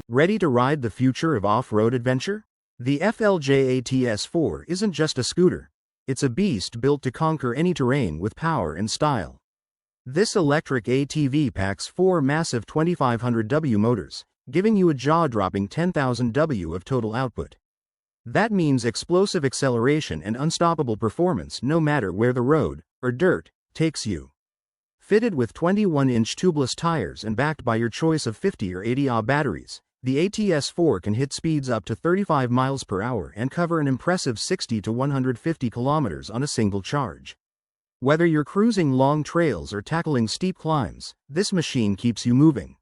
Ready to ride the future of off-road adventure? The FLJ-ATS4 isn't just a scooter. It's a beast built to conquer any terrain with power and style. This electric ATV packs 4 massive 2500W motors, giving you a jaw-dropping 10,000W of total output. That means explosive acceleration and unstoppable performance no matter where the road, or dirt, takes you. Fitted with 21-inch tubeless tires and backed by your choice of 50 or 80Ah batteries, the ATS4 can hit speeds up to 35 miles per hour and cover an impressive 60 to 150 kilometers on a single charge. Whether you're cruising long trails or tackling steep climbs, this machine keeps you moving.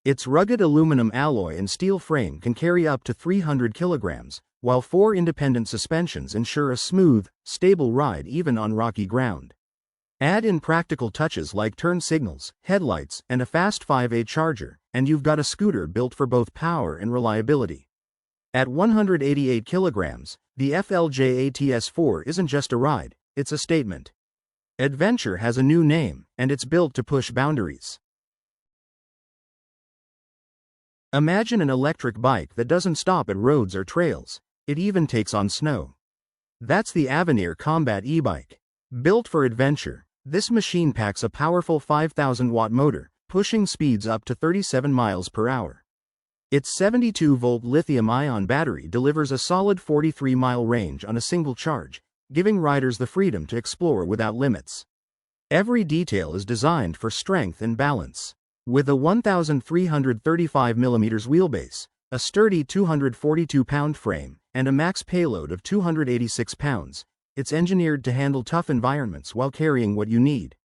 Its rugged aluminum alloy and steel frame can carry up to 300 kilograms, while 4 independent suspensions ensure a smooth, stable ride even on rocky ground. Add in practical touches like turn signals, headlights, and a fast 5A charger, and you've got a scooter built for both power and reliability. At 188 kilograms, the FLJ-ATS4 isn't just a ride, it's a statement. Adventure has a new name, and it's built to push boundaries. Imagine an electric bike that doesn't stop at roads or trails, it even takes on snow. That's the Avenir Combat e-bike. Built for adventure, this machine packs a powerful 5,000-watt motor, pushing speeds up to 37 miles per hour. Its 72-volt lithium-ion battery delivers a solid 43-mile range on a single charge, giving riders the freedom to explore without limits. Every detail is designed for strength and balance. With a 1,335mm wheelbase, a sturdy 242-pound frame, and a max payload of 286 pounds, it's engineered to handle tough environments while carrying what you need.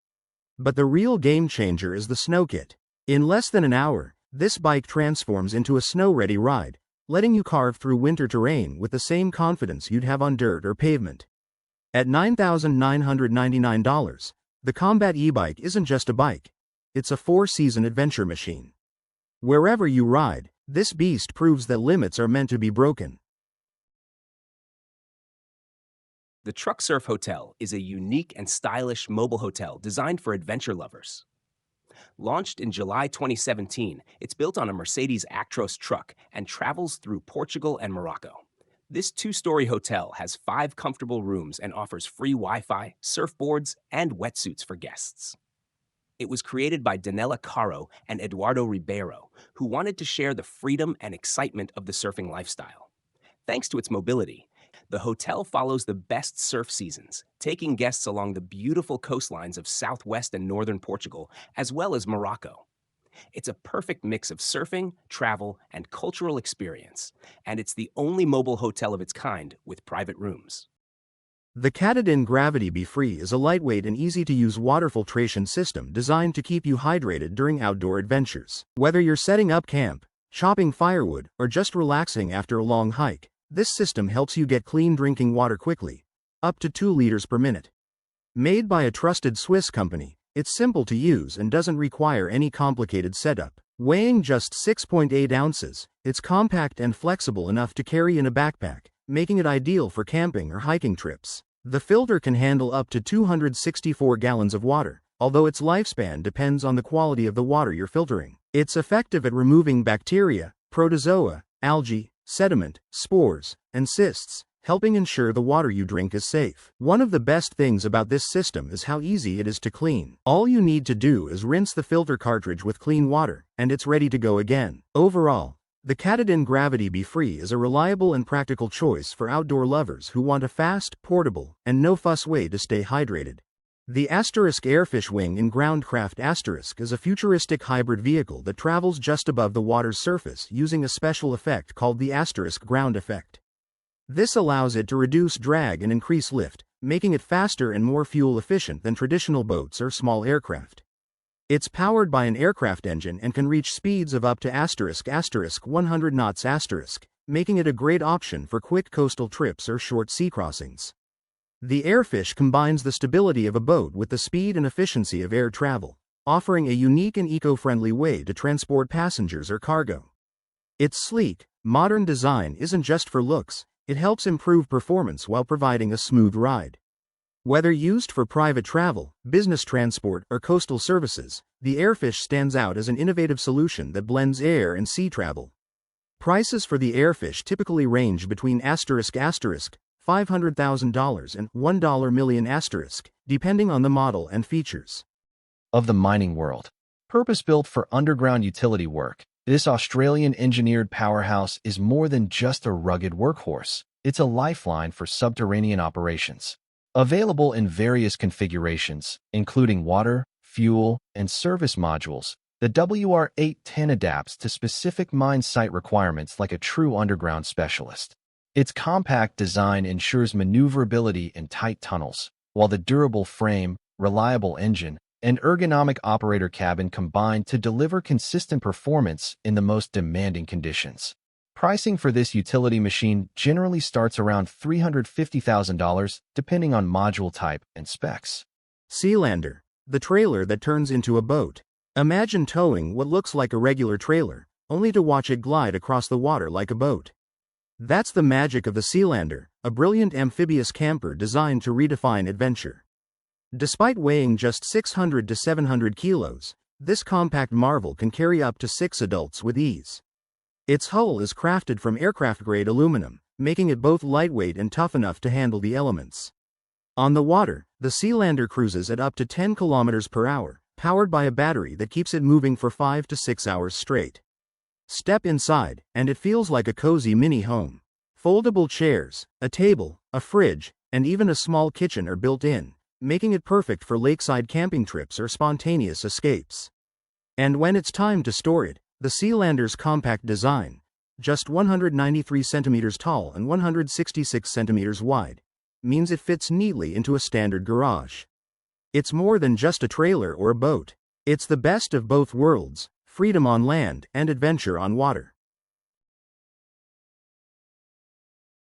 But the real game changer is the snow kit. In less than an hour, this bike transforms into a snow-ready ride, letting you carve through winter terrain with the same confidence you'd have on dirt or pavement. At $9,999, the Combat e-bike isn't just a bike, it's a 4-season adventure machine. Wherever you ride, this beast proves that limits are meant to be broken. The Truck Surf Hotel is a unique and stylish mobile hotel designed for adventure lovers. Launched in July 2017, it's built on a Mercedes Actros truck and travels through Portugal and Morocco. This 2-story hotel has 5 comfortable rooms and offers free Wi-Fi, surfboards, and wetsuits for guests. It was created by Danella Caro and Eduardo Ribeiro, who wanted to share the freedom and excitement of the surfing lifestyle. Thanks to its mobility, the hotel follows the best surf seasons, taking guests along the beautiful coastlines of southwest and northern Portugal, as well as Morocco. It's a perfect mix of surfing, travel, and cultural experience, and it's the only mobile hotel of its kind with private rooms. The Katadyn Gravity Be Free is a lightweight and easy-to-use water filtration system designed to keep you hydrated during outdoor adventures. Whether you're setting up camp, chopping firewood, or just relaxing after a long hike, this system helps you get clean drinking water quickly, up to 2 liters per minute. Made by a trusted Swiss company, it's simple to use and doesn't require any complicated setup. Weighing just 6.8 ounces, it's compact and flexible enough to carry in a backpack, making it ideal for camping or hiking trips. The filter can handle up to 264 gallons of water, although its lifespan depends on the quality of the water you're filtering. It's effective at removing bacteria, protozoa, algae, sediment, spores, and cysts, helping ensure the water you drink is safe. One of the best things about this system is how easy it is to clean. All you need to do is rinse the filter cartridge with clean water, and it's ready to go again. Overall, the Katadyn Gravity Be Free is a reliable and practical choice for outdoor lovers who want a fast, portable, and no-fuss way to stay hydrated. The Airfish Wing in Groundcraft is a futuristic hybrid vehicle that travels just above the water's surface using a special effect called the Ground Effect. This allows it to reduce drag and increase lift, making it faster and more fuel efficient than traditional boats or small aircraft. It's powered by an aircraft engine and can reach speeds of up to *100 knots making it a great option for quick coastal trips or short sea crossings. The Airfish combines the stability of a boat with the speed and efficiency of air travel, offering a unique and eco-friendly way to transport passengers or cargo. Its sleek, modern design isn't just for looks, it helps improve performance while providing a smooth ride. Whether used for private travel, business transport, or coastal services, the Airfish stands out as an innovative solution that blends air and sea travel. Prices for the Airfish typically range between $500,000 and $1 million depending on the model and features. Of the mining world. Purpose-built for underground utility work, this Australian-engineered powerhouse is more than just a rugged workhorse. It's a lifeline for subterranean operations. Available in various configurations, including water, fuel, and service modules, the WR810 adapts to specific mine site requirements like a true underground specialist. Its compact design ensures maneuverability in tight tunnels, while the durable frame, reliable engine, and ergonomic operator cabin combine to deliver consistent performance in the most demanding conditions. Pricing for this utility machine generally starts around $350,000 depending on module type and specs. Sealander, the trailer that turns into a boat. Imagine towing what looks like a regular trailer, only to watch it glide across the water like a boat. That's the magic of the Sealander, a brilliant amphibious camper designed to redefine adventure. Despite weighing just 600 to 700 kilos, this compact marvel can carry up to 6 adults with ease. Its hull is crafted from aircraft-grade aluminum, making it both lightweight and tough enough to handle the elements. On the water, the Sealander cruises at up to 10 kilometers per hour, powered by a battery that keeps it moving for 5 to 6 hours straight. Step inside, and it feels like a cozy mini-home. Foldable chairs, a table, a fridge, and even a small kitchen are built in, making it perfect for lakeside camping trips or spontaneous escapes. And when it's time to store it, the Sealander's compact design, just 193 centimeters tall and 166 centimeters wide, means it fits neatly into a standard garage. It's more than just a trailer or a boat. It's the best of both worlds, freedom on land and adventure on water.